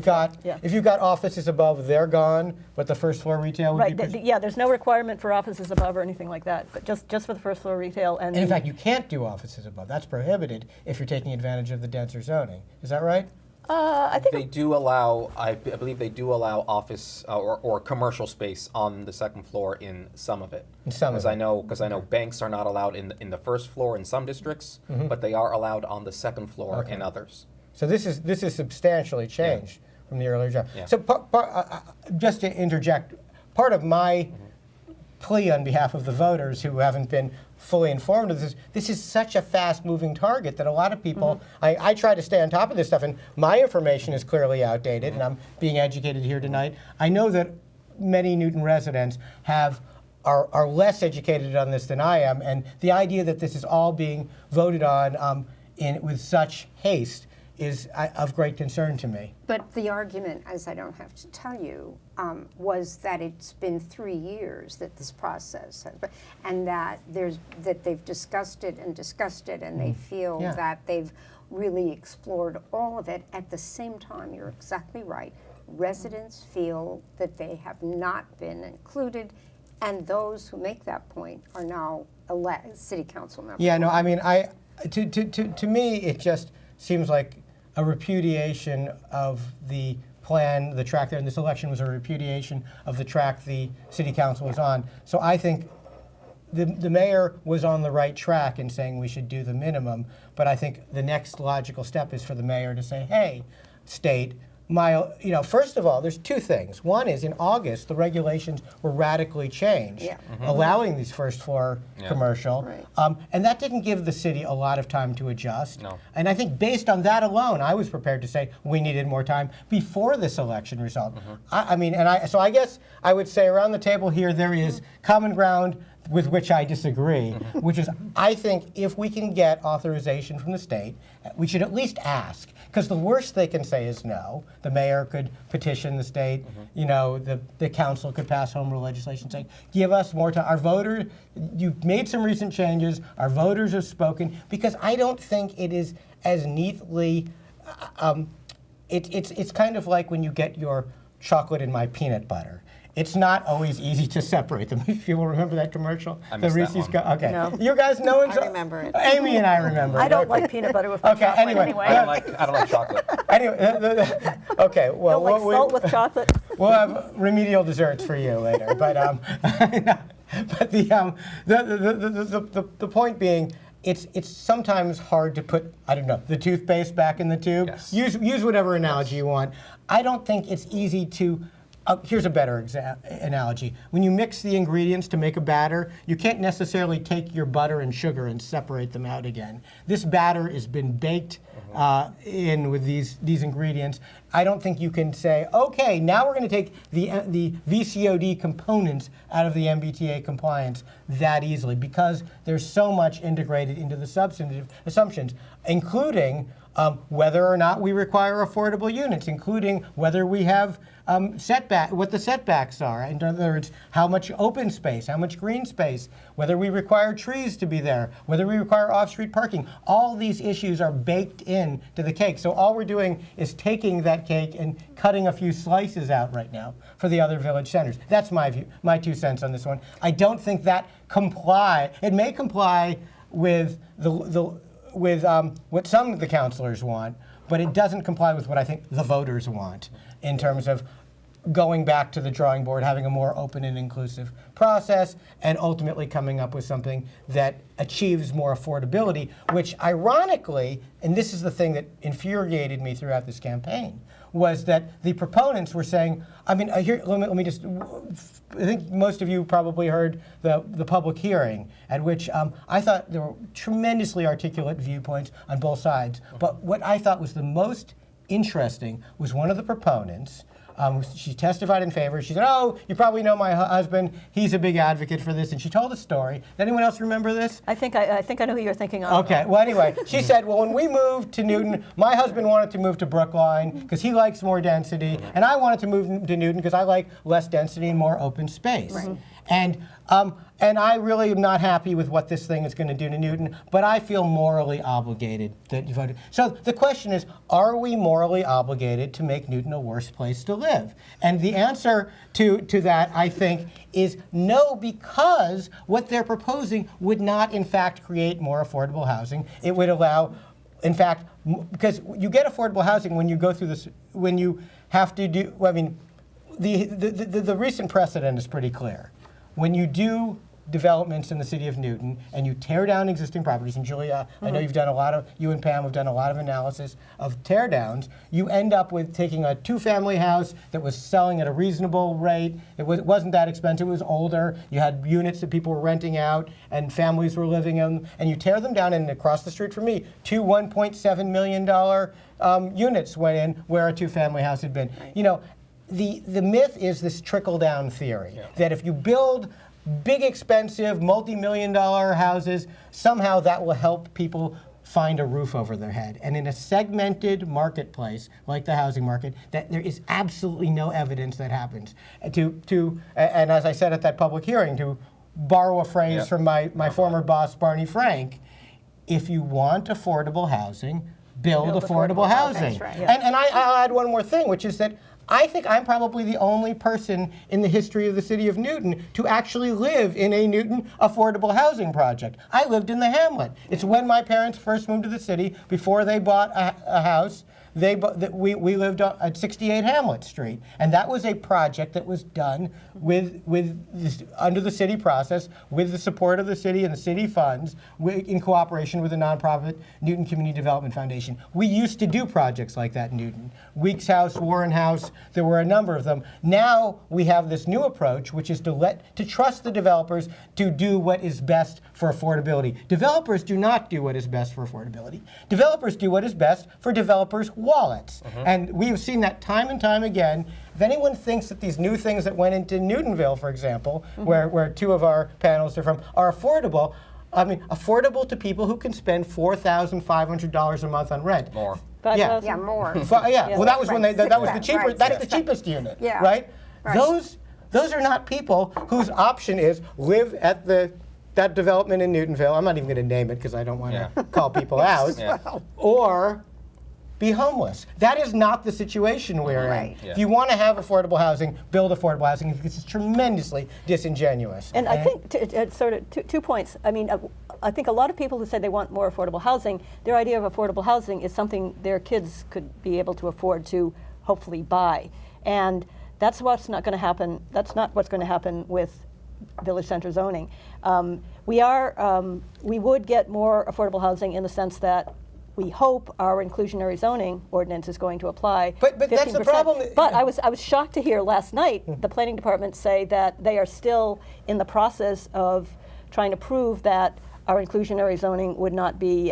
you've got offices above, they're gone, but the first floor retail would right. be preserved. Yeah, there's no requirement for offices above or anything like that, but just for the first floor retail. And And in fact, you can't do offices above. That's prohibited if you're taking advantage of the denser zoning. Is that right? I think They do allow, I believe they do allow office or commercial space on the second floor in some of it. In some of it. Because I know banks are not allowed in the first floor in some districts, but they are allowed on the second floor in others. So this is substantially changed from the earlier job. Yeah. So just to interject, part of my plea on behalf of the voters who haven't been fully informed of this is such a fast-moving target that a lot of people, I try to stay on top of this stuff, and my information is clearly outdated, and I'm being educated here tonight. I know that many Newton residents are less educated on this than I am, and the idea that this is all being voted on with such haste is of great concern to me. But the argument, as I don't have to tell you, was that it's been 3 years that this process has been, and that they've discussed it, and they feel Yeah. that they've really explored all of it. At the same time, you're exactly right. Residents feel that they have not been included, and those who make that point are now city council members. Yeah, no, I mean, to me, it just seems like a repudiation of the plan, the track there, and this election was a repudiation of the track the city council was on. So I think the mayor was on the right track in saying we should do the minimum, but I think the next logical step is for the mayor to say, hey, state, first of all, there's two things. One is in August, the regulations were radically changed, allowing these first floor commercial. Right. And that didn't give the city a lot of time to adjust. No. And I think based on that alone, I was prepared to say we needed more time before this election result. So I guess I would say around the table here, there is common ground with which I disagree, which is I think if we can get authorization from the state, we should at least ask. Because the worst they can say is no. The mayor could petition the state. The council could pass home rule legislation saying, give us more time. Our voters, you've made some recent changes. Our voters have spoken. Because I don't think it is as neatly, it's kind of like when you get your chocolate and my peanut butter. It's not always easy to separate them. If you will remember that commercial? I missed that one. Okay. No. You guys know it? I remember it. Amy and I remember it. I don't Okay. like peanut butter with my Okay, chocolate anyway. anyway. I don't like chocolate. Anyway, okay. Well, Don't like salt with chocolate. we'll have remedial desserts for you later. But the point being, it's sometimes hard to put, I don't know, the toothpaste back in the tube. Yes. Use whatever analogy you want. I don't think it's easy to. Here's a better analogy. When you mix the ingredients to make a batter, you can't necessarily take your butter and sugar and separate them out again. This batter has been baked in with these ingredients. I don't think you can say, okay, now we're going to take the VCOD components out of the MBTA compliance that easily, because there's so much integrated into the substantive assumptions, including whether or not we require affordable units, including whether we have what the setbacks are. In other words, how much open space, how much green space, whether we require trees to be there, whether we require off-street parking. All these issues are baked in to the cake. So all we're doing is taking that cake and cutting a few slices out right now for the other village centers. That's my view, my 2 cents on this one. I don't think that it may comply with what some of the councilors want, but it doesn't comply with what I think the voters want in terms of going back to the drawing board, having a more open and inclusive process, and ultimately coming up with something that achieves more affordability, which ironically, and this is the thing that infuriated me throughout this campaign, was that the proponents were saying, let me just, I think most of you probably heard the public hearing at which I thought there were tremendously articulate viewpoints on both sides. But what I thought was the most interesting was one of the proponents. She testified in favor. She said, oh, you probably know my husband. He's a big advocate for this. And she told a story. Does anyone else remember this? I think I know who you're thinking of. Okay. Well, anyway, she said, well, when we moved to Newton, my husband wanted to move to Brookline because he likes more density. And I wanted to move to Newton because I like less density and more open space. Right. And I really am not happy with what this thing is going to do to Newton, but I feel morally obligated that you voted. So the question is, are we morally obligated to make Newton a worse place to live? And the answer to that, I think, is no, because what they're proposing would not, in fact, create more affordable housing. It would allow, in fact, because you get affordable housing when you go through this, when you have to do, the recent precedent is pretty clear. When you do developments in the city of Newton and you tear down existing properties, and Julia, I know you and Pam have done a lot of analysis of tear downs, you end up with taking a 2-family house that was selling at a reasonable rate. It wasn't that expensive, it was older. You had units that people were renting out and families were living in, and you tear them down, and across the street from me, 2 $1.7 million units went in where a 2-family house had been. Right. the myth is this trickle-down theory, that if you build big, expensive, multi-million-dollar houses, somehow that will help people find a roof over their head. And in a segmented marketplace, like the housing market, that there is absolutely no evidence that happens. And as I said at that public hearing, to borrow a phrase from my former boss, Barney Frank, if you want affordable housing, build affordable housing. That's right. And I'll add one more thing, which is that I think I'm probably the only person in the history of the city of Newton to actually live in a Newton affordable housing project. I lived in the Hamlet. It's when my parents first moved to the city, before they bought a house. We lived at 68 Hamlet Street, and that was a project that was done under the city process, with the support of the city and the city funds, in cooperation with the nonprofit Newton Community Development Foundation. We used to do projects like that in Newton. Weeks House, Warren House, there were a number of them. Now we have this new approach, which is to trust the developers to do what is best for affordability. Developers do not do what is best for affordability. Developers do what is best for developers' wallets. And we've seen that time and time again. If anyone thinks that these new things that went into Newtonville, for example, where two of our panelists are from, are affordable, I mean, affordable to people who can spend $4,500 a month on rent. More. Yeah, more. Well, that was when that was the cheapest. Right. That's the cheapest unit, Yeah. right? Right. Those are not people whose option is live at that development in Newtonville. I'm not even going to name it because I don't want to call people out. Or be homeless. That is not the situation we're in. Yeah. If you want to have affordable housing, build affordable housing. It's tremendously disingenuous. And I think sort of 2 points. I mean, I think a lot of people who say they want more affordable housing, their idea of affordable housing is something their kids could be able to afford to hopefully buy. And that's what's not going to happen. That's not what's going to happen with village center zoning. We would get more affordable housing in the sense that we hope our inclusionary zoning ordinance is going to apply. But that's the 15%. problem. But I was shocked to hear last night the planning department say that they are still in the process of trying to prove that our inclusionary zoning would not be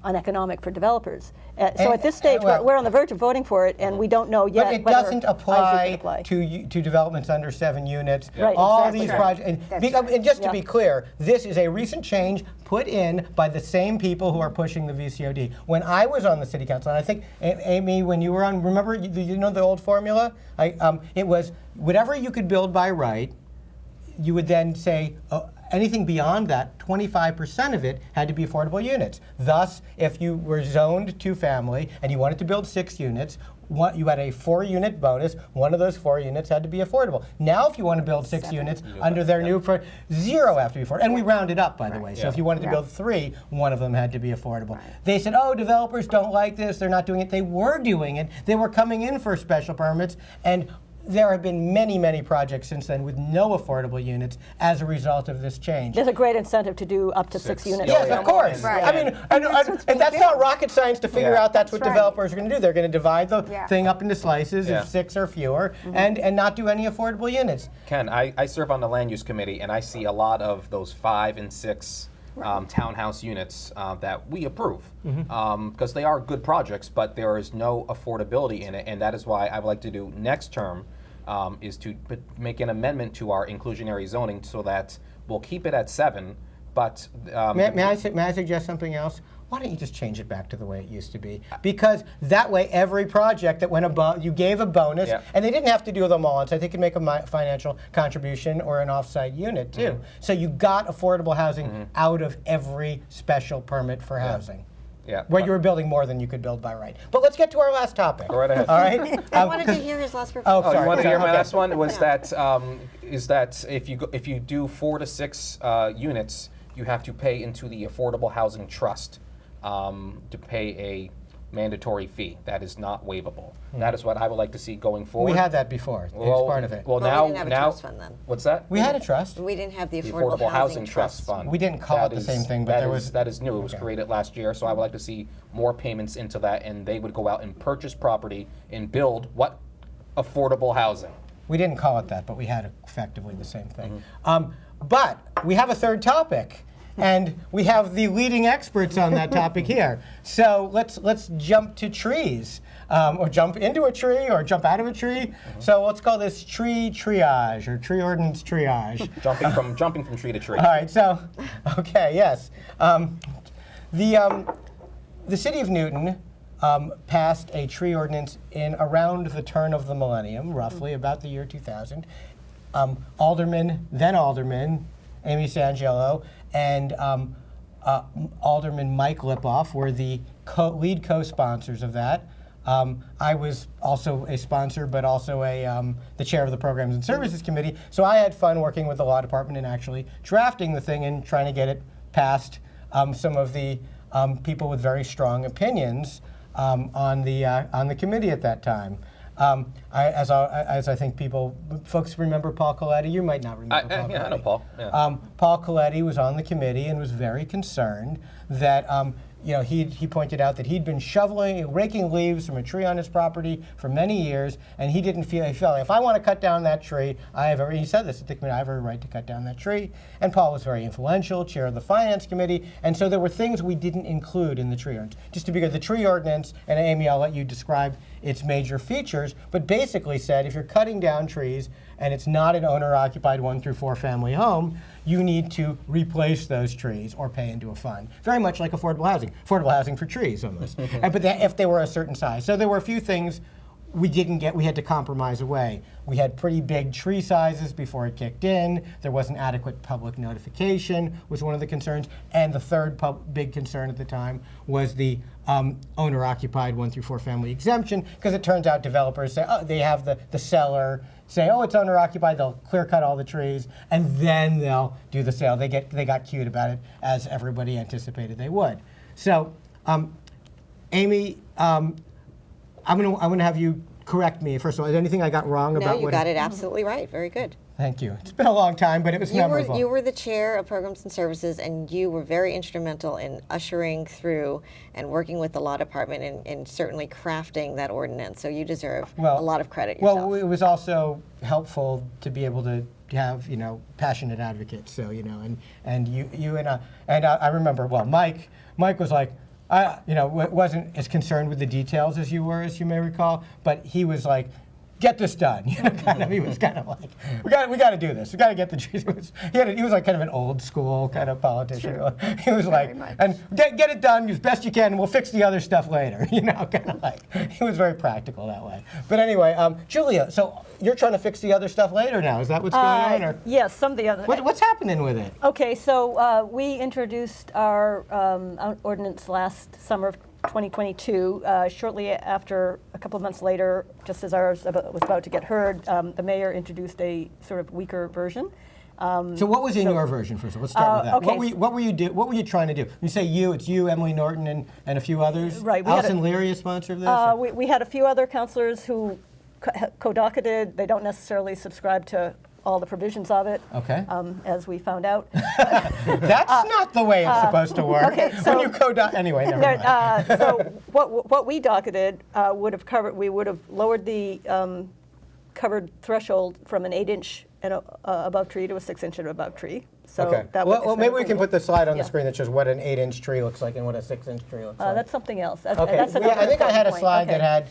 uneconomic for developers. So at this stage, we're on the verge of voting for it, and we don't know yet. But it whether doesn't apply apply to developments under 7 units. Right, All exactly. these Right. projects, and just to be clear, this is a recent change put in by the same people who are pushing the VCOD. When I was on the city council, and I think, Amy, when you were on, remember, you know the old formula? It was whatever you could build by right, you would then say, anything beyond that, 25% of it had to be affordable units. Thus, if you were zoned 2-family and you wanted to build 6 units, you had a 4-unit bonus. One of those 4 units had to be affordable. Now, if you want to build 6 units under their new, 0 have to be affordable. And we rounded up, by the way. So if you wanted to build 3, one of them had to be affordable. They said, oh, developers don't like this. They're not doing it. They were doing it. They were coming in for special permits. And there have been many, many projects since then with no affordable units as a result of this change. There's a great incentive to do up to 6 units. Yes, of course. Right. I mean, and that's not rocket science to figure out that's what That's right. developers are going to do. They're going to divide the thing up into slices of 6 or fewer and not do any affordable units. Ken, I serve on the land use committee, and I see a lot of those 5 and 6 townhouse units that we approve because they are good projects, but there is no affordability in it, and that is why I would like to do next term is to make an amendment to our inclusionary zoning so that we'll keep it at 7, but May I suggest something else? Why don't you just change it back to the way it used to be? Because that way, every project that went above, you gave a bonus, and they didn't have to do them all. And so they could make a financial contribution or an off-site unit too. So you got affordable housing out of every special permit for housing. Where you were building more than you could build by right. But let's get to our last topic. Go right ahead. All right. I wanted to hear his last proposal. Oh, sorry. You want to hear my Okay. last one? Was that is that if you do 4 to 6 units, you have to pay into the Affordable Housing Trust to pay a mandatory fee. That is not waivable. That is what I would like to see going forward. We had that before. It was part of it. Well, we now didn't have a trust fund then. What's that? We had a trust. We didn't have the The Affordable Housing Trust Fund. We didn't call it the same thing, but there was- that is new. It was Okay. created last year, so I would like to see more payments into that, and they would go out and purchase property and build what affordable housing. We didn't call it that, but we had effectively the same thing. But we have a third topic, and we have the leading experts on that topic here. So let's jump to trees. or jump into a tree or jump out of a tree. So let's call this tree triage or tree ordinance triage. Jumping from tree to tree. All right, so, okay, yes. The city of Newton passed a tree ordinance in around the turn of the millennium, roughly, about the year 2000. Then Alderman Amy Sangiolo and Alderman Mike Lipoff were the lead co-sponsors of that. I was also a sponsor, but also the chair of the Programs and Services Committee. So I had fun working with the law department and actually drafting the thing and trying to get it past some of the people with very strong opinions on the committee at that time. As I think folks remember Paul Coletti. You might not remember Paul Coletti. Yeah, I know Paul. Yeah. Paul Coletti was on the committee and was very concerned that he pointed out that he'd been raking leaves from a tree on his property for many years, and he felt like, if I want to cut down that tree, he said this at the committee, I have a right to cut down that tree. And Paul was very influential, chair of the finance committee, and so there were things we didn't include in the tree ordinance. Just to be clear, the tree ordinance, and Amy, I'll let you describe its major features, but basically said if you're cutting down trees and it's not an owner-occupied 1 through 4 family home, you need to replace those trees or pay into a fund. Very much like affordable housing for trees almost. But if they were a certain size. So there were a few things we had to compromise away. We had pretty big tree sizes before it kicked in. There wasn't adequate public notification was one of the concerns. And the third big concern at the time was the owner-occupied 1 through 4 family exemption, because it turns out developers say, they have the seller say, it's owner-occupied, they'll clear cut all the trees, and then they'll do the sale. They got cute about it, as everybody anticipated they would. So, Amy, I'm gonna have you correct me. First of all, is there anything I got wrong about No, you got it absolutely right. Very good. Thank you. It's been a long time, but it was memorable. You were the chair of Programs and Services, and you were very instrumental in ushering through and working with the law department and certainly crafting that ordinance. So you deserve a lot of credit yourself. Well, it was also helpful to be able to have passionate advocates. So and you and I remember Mike was like, wasn't as concerned with the details as you were, as you may recall, but he was like, get this done. He was kind of like, we got to do this. We got to get the trees. He was like kind of an old school kind of politician. Sure. He was like, and get it done as best you can, and we'll fix the other stuff later. Kind of like, he was very practical that way. But anyway, Julia, so you're trying to fix the other stuff later now. Is that what's going on? Or? Yes, some of the other. What's happening with it? Okay, so we introduced our ordinance last summer of 2022. Shortly after, a couple of months later, just as ours was about to get heard, the mayor introduced a sort of weaker version. So what was in your version, first of all? Let's start with that. Okay. What were you trying to do? When you say you, it's you, Emily Norton, and a few others? Right. Alison Leary, a sponsor of this? We had a few other councilors who co-docketed. They don't necessarily subscribe to all the provisions of it, as we found out. That's not the way it's supposed to work. Okay, so when you anyway, never mind. So what we docketed would have covered. We would have lowered the covered threshold from an 8-inch and above tree to a 6-inch and above tree. So that would maybe we can put the slide on the screen that shows what an 8-inch tree looks like and what a 6-inch tree looks like. That's something else. Okay. I think I had a slide that had.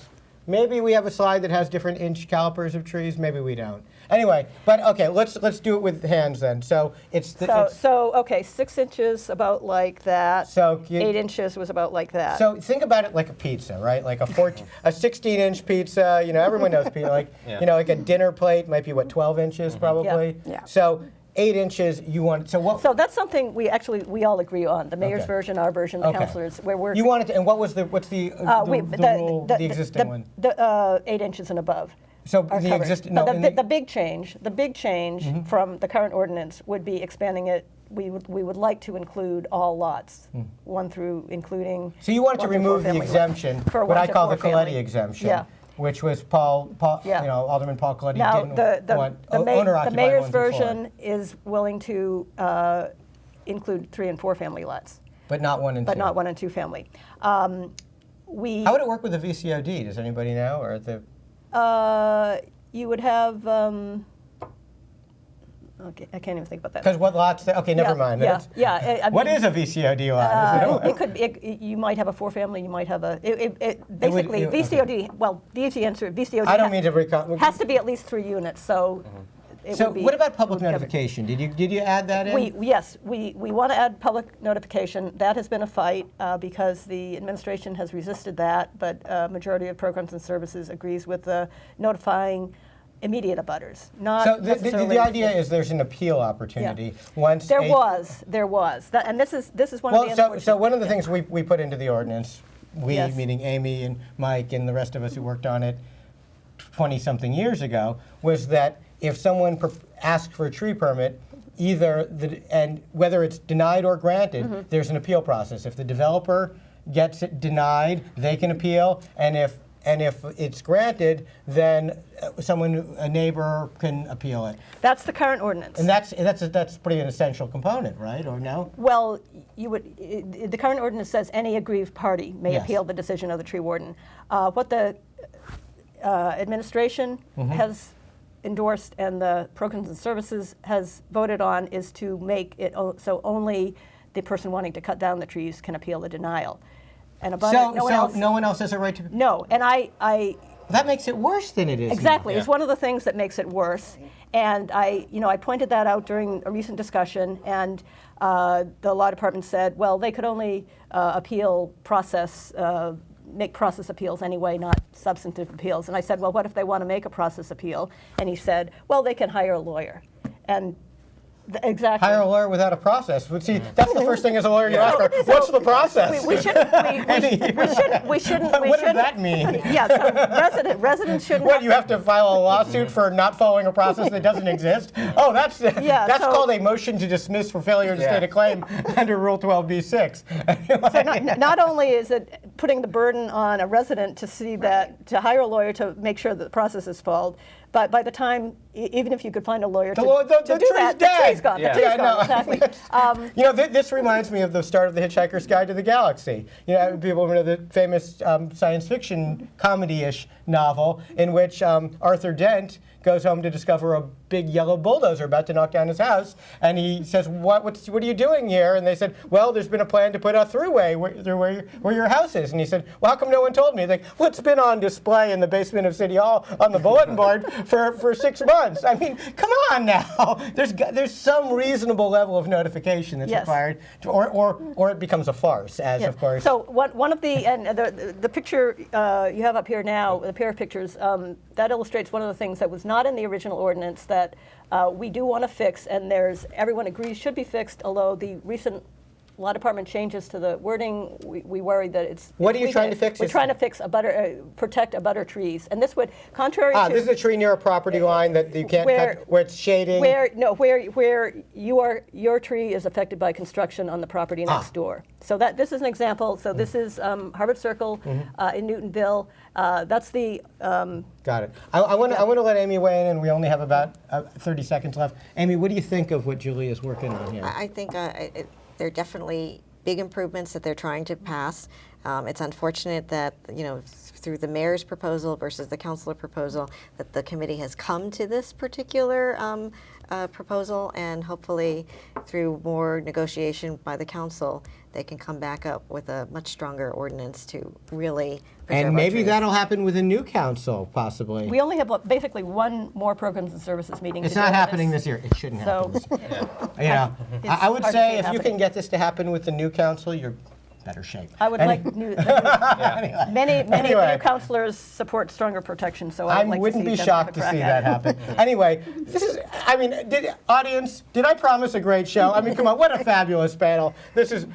Maybe we have a slide that has different inch calipers of trees. Maybe we don't. Anyway, but okay, let's do it with hands then. So it's 6 inches about like that. So 8 inches was about like that. So think about it like a pizza, right? Like a 16-inch pizza. Everyone knows pizza. Like like a dinner plate might be 12 inches probably. Yeah. So 8 inches you want. So what? So that's something we all agree on. The mayor's version, our version, the councilors. Where we're you wanted to, and what's the rule, the existing one? The 8 inches and above. So the existing. No, the big change from the current ordinance would be expanding it. We would like to include all lots, 1 through including. So you wanted to remove the exemption, what I call the Coletti exemption. Yeah. Which was Alderman Paul Coletti didn't want owner-occupied. The mayor's version is willing to include 3 and 4 family lots. But not 1 and 2. But not 1 and 2 family. How would it work with the VCOD? Does anybody know? Or you would have Okay, I can't even think about that. Because what lots? Okay, never mind. Yeah, That's- yeah. I What mean, is a VCOD lot? it could be, you might have a four-family, you might have a, would- basically, okay. VCOD, well, the easy answer, VCOD I don't mean to recount. has to be at least 3 units, so it So would be. what about public it would cover- notification? Did you add that in? Yes, we want to add public notification. That has been a fight because the administration has resisted that, but a majority of programs and services agrees with notifying immediate abutters, not So necessarily. the idea is there's an appeal opportunity once There a- was, and this is one of the Well, unfortunate. so one of the things we put into the ordinance, we Yes. meaning Amy and Mike and the rest of us who worked on it 20-something years ago, was that if someone asked for a tree permit, and whether it's denied or granted, there's an appeal process. If the developer gets it denied, they can appeal, and if it's granted, then a neighbor can appeal it. That's the current ordinance. And that's pretty an essential component, right? Or no? Well, the current ordinance says any aggrieved party may Yes. appeal the decision of the tree warden. What the administration has endorsed and the programs and services has voted on is to make it so only the person wanting to cut down the trees can appeal the denial. And So no one else. has a right to. No, and I That makes it worse than it is. now. exactly. It's one of the things that makes it worse. And I pointed that out during a recent discussion, and the law department said, well, they could only make process appeals anyway, not substantive appeals. And I said, well, what if they want to make a process appeal? And he said, well, they can hire a lawyer. And exactly. Hire a lawyer without a process. But see, that's the first thing as a lawyer you ask her, what's the process? We shouldn't. What does that mean? Yeah. So residents shouldn't. What, you have to file a lawsuit for not following a process that doesn't exist? Oh, that's so- called a motion to dismiss for failure to state a claim under Rule 12b-6. So not only is it putting the burden on a resident to see that, to hire a lawyer to make sure that the process is followed, but by the time, even if you could find a lawyer to do tree's that, dead. the tree's gone. Yeah. The tree's Yeah, gone, no. exactly. This reminds me of the start of The Hitchhiker's Guide to the Galaxy. People know the famous science fiction comedy-ish novel in which Arthur Dent goes home to discover a big yellow bulldozer about to knock down his house, and he says, what are you doing here? And they said, well, there's been a plan to put a throughway through where your house is. And he said, well, how come no one told me? They're like, well, it's been on display in the basement of City Hall on the bulletin board for 6 months. I mean, come on now. There's some reasonable level of notification that's Yes. required, or it becomes a farce, as Yeah. of course. So one of the picture you have up here now, the pair of pictures, that illustrates one of the things that was not in the original ordinance that we do want to fix, and everyone agrees should be fixed, although the recent law department changes to the wording, we worry that it's. What are you trying to fix? We're trying to fix protect abutter trees, and this would, contrary to. This is a tree near a property line that you can't cut, where it's shading. Where your tree is affected by construction on the property next door. So this is an example. So this is Harvard Circle in Newtonville. That's the. Got it. I want to let Amy weigh in, and we only have about 30 seconds left. Amy, what do you think of what Julie is working on here? I think there are definitely big improvements that they're trying to pass. It's unfortunate that, through the mayor's proposal versus the councilor proposal, that the committee has come to this particular proposal, and hopefully through more negotiation by the council, they can come back up with a much stronger ordinance to really preserve And our maybe trees. that'll happen with a new council, possibly. We only have basically one more programs and services meeting. It's to not do on happening this. this year. It shouldn't happen So this year. I would hard to say see if you happening. can get this to happen with the new council, you're in better shape. I would like many new councilors support stronger protection. So I I'd like wouldn't to be see them shocked have to a see crack that at it. happen. Anyway, did I promise a great show? I mean, come on, what a fabulous panel. This is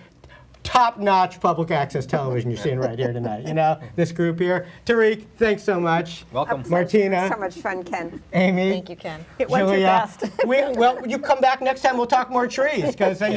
top-notch public access television you're seeing right here tonight. This group here. Tarik, thanks so much. Welcome. Martina. So much fun, Ken. Amy. Thank you, Ken. It went too Julia. fast. You come back next time. We'll talk more trees because you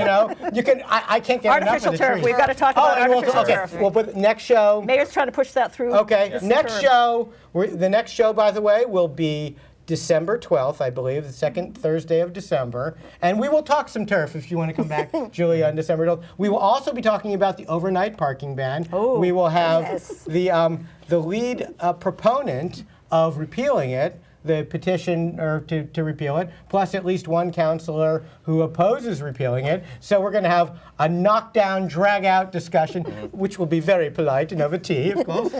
can. I can't get Artificial enough of the turf. trees. We've got to talk about and artificial okay. turf. Well, but next show. Mayor's trying to push that through. Okay. this Next term. show. The next show, by the way, will be December 12th, I believe, the second Thursday of December. And we will talk some turf if you want to come back, Julia, on December 12th. We will also be talking about the overnight parking ban. Oh. We will have Yes. the lead proponent of repealing it, the petition or to repeal it, plus at least one counselor who opposes repealing it. So we're going to have a knockdown, drag-out discussion, which will be very polite and over tea, of course.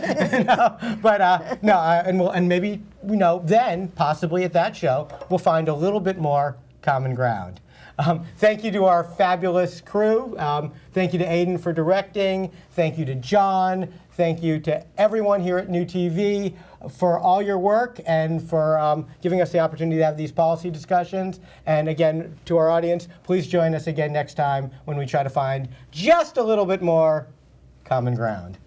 And maybe then possibly at that show we'll find a little bit more common ground. Thank you to our fabulous crew. Thank you to Aiden for directing. Thank you to John. Thank you to everyone here at New TV for all your work and for giving us the opportunity to have these policy discussions. And again, to our audience, please join us again next time when we try to find just a little bit more common ground.